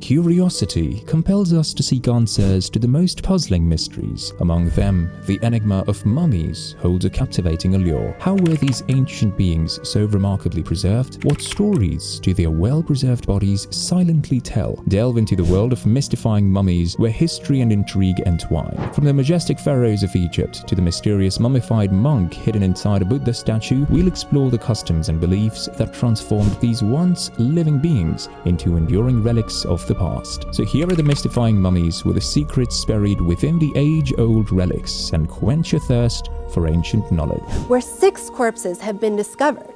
Curiosity compels us to seek answers to the most puzzling mysteries. Among them, the enigma of mummies holds a captivating allure. How were these ancient beings so remarkably preserved? What stories do their well-preserved bodies silently tell? Delve into the world of mystifying mummies, where history and intrigue entwine. From the majestic pharaohs of Egypt to the mysterious mummified monk hidden inside a Buddha statue, we'll explore the customs and beliefs that transformed these once living beings into enduring relics of the past. So here are the mystifying mummies, with the secrets buried within the age-old relics, and quench your thirst for ancient knowledge. Where 6 corpses have been discovered,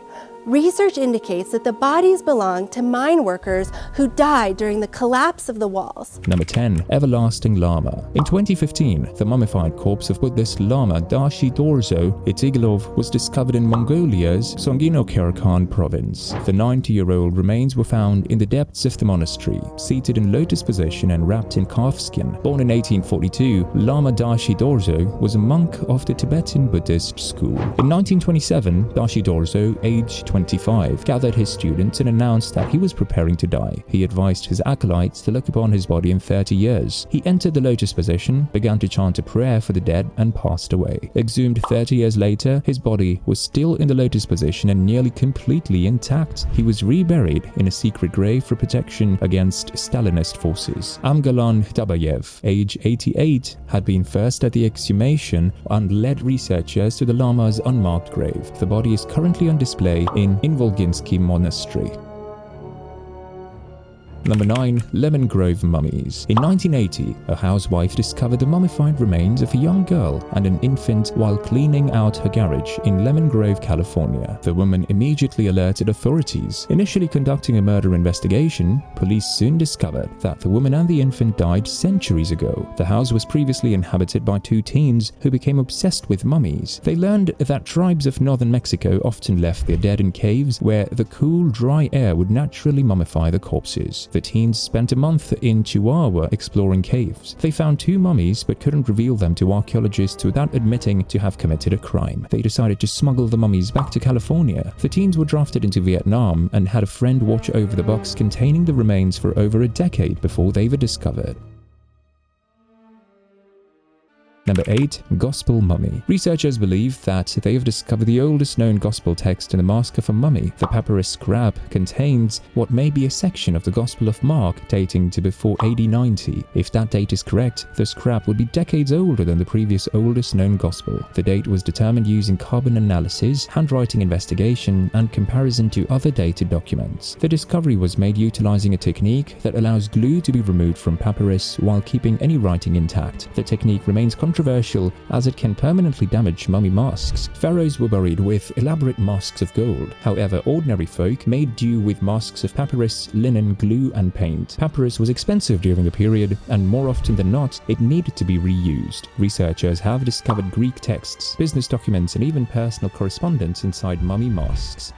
research indicates that the bodies belong to mine workers who died during the collapse of the walls. Number 10. Everlasting Lama. In 2015, the mummified corpse of Buddhist Lama Dashi Dorzo Itigilov was discovered in Mongolia's Songino-Karakan province. The 90-year-old remains were found in the depths of the monastery, seated in lotus position and wrapped in calf skin. Born in 1842, Lama Dashi Dorzo was a monk of the Tibetan Buddhist school. In 1927, Dashi Dorzo, aged 25, gathered his students and announced that he was preparing to die. He advised his acolytes to look upon his body in 30 years. He entered the lotus position, began to chant a prayer for the dead, and passed away. Exhumed 30 years later, his body was still in the lotus position and nearly completely intact. He was reburied in a secret grave for protection against Stalinist forces. Amgalan Dabayev, age 88, had been first at the exhumation and led researchers to the Lama's unmarked grave. The body is currently on display in Volginsky Monastery. Number 9. Lemon Grove Mummies. In 1980, a housewife discovered the mummified remains of a young girl and an infant while cleaning out her garage in Lemon Grove, California. The woman immediately alerted authorities. Initially conducting a murder investigation, police soon discovered that the woman and the infant died centuries ago. The house was previously inhabited by 2 teens who became obsessed with mummies. They learned that tribes of northern Mexico often left their dead in caves where the cool, dry air would naturally mummify the corpses. The teens spent a month in Chihuahua exploring caves. They found 2 mummies but couldn't reveal them to archaeologists without admitting to have committed a crime. They decided to smuggle the mummies back to California. The teens were drafted into Vietnam and had a friend watch over the box containing the remains for over a decade before they were discovered. Number 8. Gospel Mummy. Researchers believe that they have discovered the oldest known gospel text in the mask of a mummy. The papyrus scrap contains what may be a section of the Gospel of Mark dating to before AD 90. If that date is correct, the scrap would be decades older than the previous oldest known gospel. The date was determined using carbon analysis, handwriting investigation, and comparison to other dated documents. The discovery was made utilizing a technique that allows glue to be removed from papyrus while keeping any writing intact. The technique remains controversial as it can permanently damage mummy masks. Pharaohs were buried with elaborate masks of gold. However, ordinary folk made do with masks of papyrus, linen, glue, and paint. Papyrus was expensive during the period, and more often than not, it needed to be reused. Researchers have discovered Greek texts, business documents, and even personal correspondence inside mummy masks.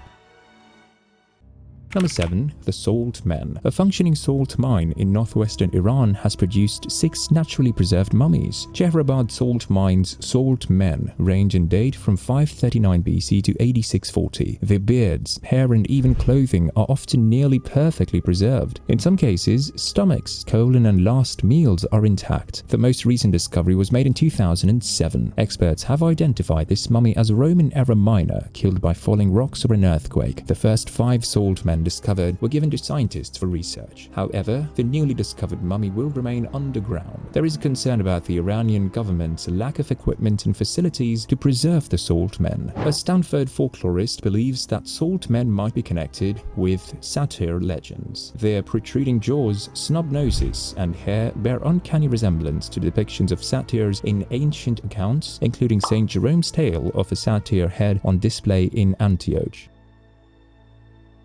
Number 7. The Salt Men. A functioning salt mine in northwestern Iran has produced 6 naturally preserved mummies. Chehrabad salt mine's salt men range in date from 539 BC to 8640. Their beards, hair, and even clothing are often nearly perfectly preserved. In some cases, stomachs, colon, and last meals are intact. The most recent discovery was made in 2007. Experts have identified this mummy as a Roman-era miner killed by falling rocks or an earthquake. The first 5 salt men discovered were given to scientists for research. However, the newly discovered mummy will remain underground. There is concern about the Iranian government's lack of equipment and facilities to preserve the salt men. A Stanford folklorist believes that salt men might be connected with satyr legends. Their protruding jaws, snub noses, and hair bear uncanny resemblance to depictions of satyrs in ancient accounts, including St. Jerome's tale of a satyr head on display in Antioch.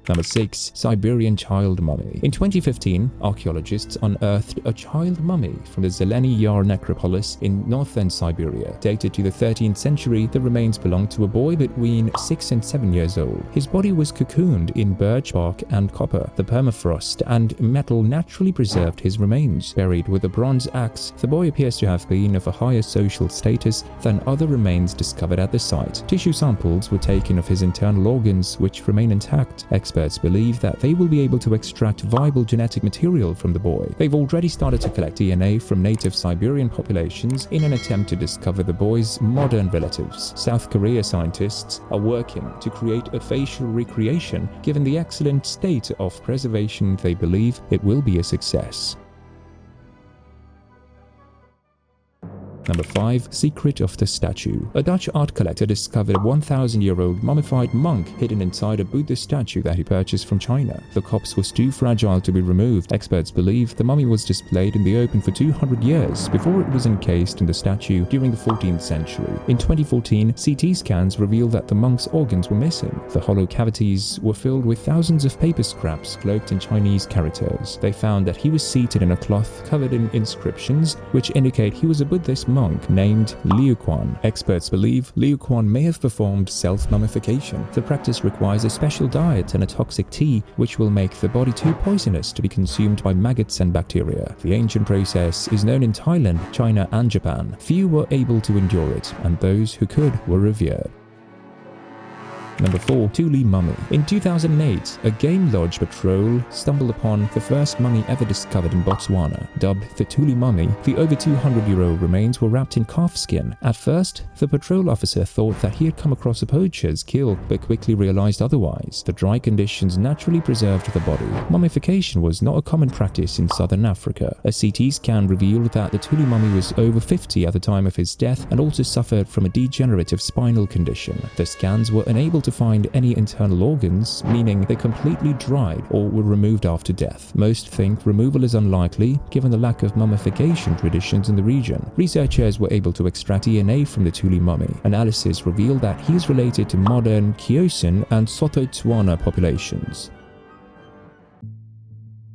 Number 6. Siberian Child Mummy. In 2015, archaeologists unearthed a child mummy from the Zeleny Yar necropolis in northern Siberia. Dated to the 13th century, the remains belonged to a boy between 6 and 7 years old. His body was cocooned in birch bark and copper. The permafrost and metal naturally preserved his remains. Buried with a bronze axe, the boy appears to have been of a higher social status than other remains discovered at the site. Tissue samples were taken of his internal organs, which remain intact. Experts experts believe that they will be able to extract viable genetic material from the boy. They've already started to collect DNA from native Siberian populations in an attempt to discover the boy's modern relatives. South Korea scientists are working to create a facial recreation. Given the excellent state of preservation, they believe it will be a success. Number 5. Secret of the Statue. A Dutch art collector discovered a 1,000-year-old mummified monk hidden inside a Buddha statue that he purchased from China. The corpse was too fragile to be removed. Experts believe the mummy was displayed in the open for 200 years before it was encased in the statue during the 14th century. In 2014, CT scans revealed that the monk's organs were missing. The hollow cavities were filled with thousands of paper scraps cloaked in Chinese characters. They found that he was seated in a cloth covered in inscriptions, which indicate he was a Buddhist monk named Liu Quan. Experts believe Liu Quan may have performed self-mummification. The practice requires a special diet and a toxic tea, which will make the body too poisonous to be consumed by maggots and bacteria. The ancient process is known in Thailand, China, and Japan. Few were able to endure it, and those who could were revered. Number 4. Tuli Mummy. In 2008, a game lodge patrol stumbled upon the first mummy ever discovered in Botswana. Dubbed the Tuli Mummy, the over 200-year-old remains were wrapped in calf skin. At first, the patrol officer thought that he had come across a poacher's kill, but quickly realized otherwise. The dry conditions naturally preserved the body. Mummification was not a common practice in southern Africa. A CT scan revealed that the Tuli Mummy was over 50 at the time of his death and also suffered from a degenerative spinal condition. The scans were unable to find any internal organs, meaning they completely dried or were removed after death. Most think removal is unlikely, given the lack of mummification traditions in the region. Researchers were able to extract DNA from the Tuli Mummy. Analysis revealed that he is related to modern Kiosan and Sotho-Tswana populations.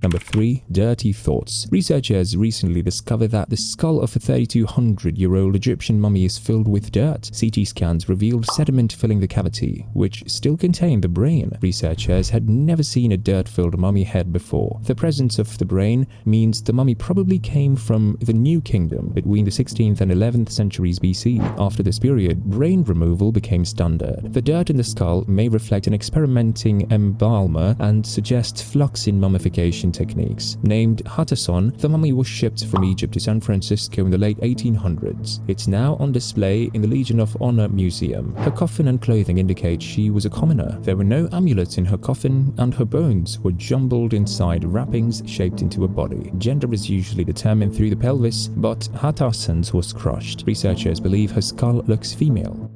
Number 3. Dirty Thoughts. Researchers recently discovered that the skull of a 3,200-year-old Egyptian mummy is filled with dirt. CT scans revealed sediment filling the cavity, which still contained the brain. Researchers had never seen a dirt-filled mummy head before. The presence of the brain means the mummy probably came from the New Kingdom between the 16th and 11th centuries BC. After this period, brain removal became standard. The dirt in the skull may reflect an experimenting embalmer and suggest flux in mummification techniques. Named Hatason, the mummy was shipped from Egypt to San Francisco in the late 1800s. It's now on display in the Legion of Honor Museum. Her coffin and clothing indicate she was a commoner. There were no amulets in her coffin, and her bones were jumbled inside wrappings shaped into a body. Gender is usually determined through the pelvis, but Hatason's was crushed. Researchers believe her skull looks female.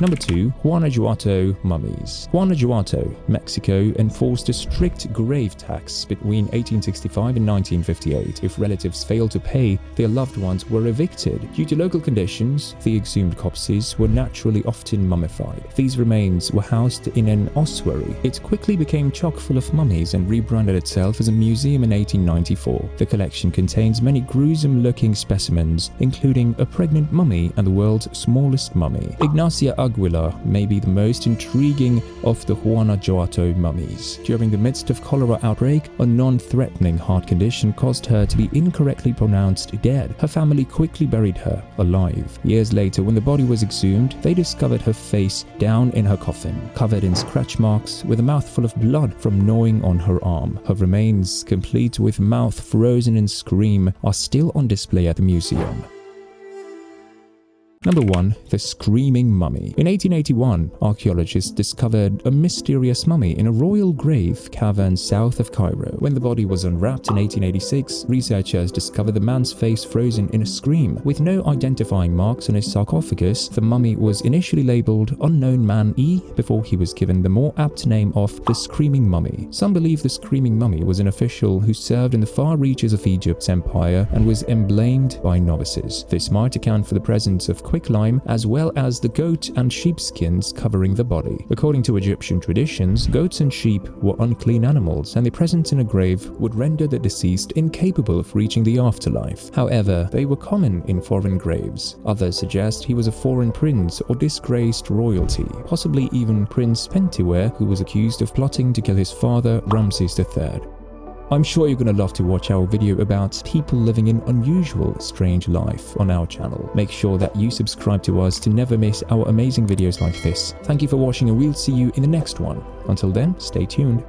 Number 2. Guanajuato Mummies. Guanajuato, Mexico enforced a strict grave tax between 1865 and 1958. If relatives failed to pay, their loved ones were evicted. Due to local conditions, the exhumed corpses were naturally often mummified. These remains were housed in an ossuary. It quickly became chock full of mummies and rebranded itself as a museum in 1894. The collection contains many gruesome-looking specimens, including a pregnant mummy and the world's smallest mummy. Ignacia Aguilar may be the most intriguing of the Guanajuato mummies. During the midst of cholera outbreak, a non-threatening heart condition caused her to be incorrectly pronounced dead. Her family quickly buried her alive. Years later, when the body was exhumed, they discovered her face down in her coffin, covered in scratch marks with a mouthful of blood from gnawing on her arm. Her remains, complete with mouth frozen in scream, are still on display at the museum. Number 1. The Screaming Mummy. In 1881, archaeologists discovered a mysterious mummy in a royal grave cavern south of Cairo. When the body was unwrapped in 1886, researchers discovered the man's face frozen in a scream. With no identifying marks on his sarcophagus, the mummy was initially labeled Unknown Man E before he was given the more apt name of the Screaming Mummy. Some believe the Screaming Mummy was an official who served in the far reaches of Egypt's empire and was emblamed by novices. This might account for the presence of quicklime, as well as the goat and sheep skins covering the body. According to Egyptian traditions, goats and sheep were unclean animals, and their presence in a grave would render the deceased incapable of reaching the afterlife. However, they were common in foreign graves. Others suggest he was a foreign prince or disgraced royalty, possibly even Prince Pentuer, who was accused of plotting to kill his father, Ramses III. I'm sure you're gonna love to watch our video about people living an unusual, strange life on our channel. Make sure that you subscribe to us to never miss our amazing videos like this. Thank you for watching and we'll see you in the next one. Until then, stay tuned.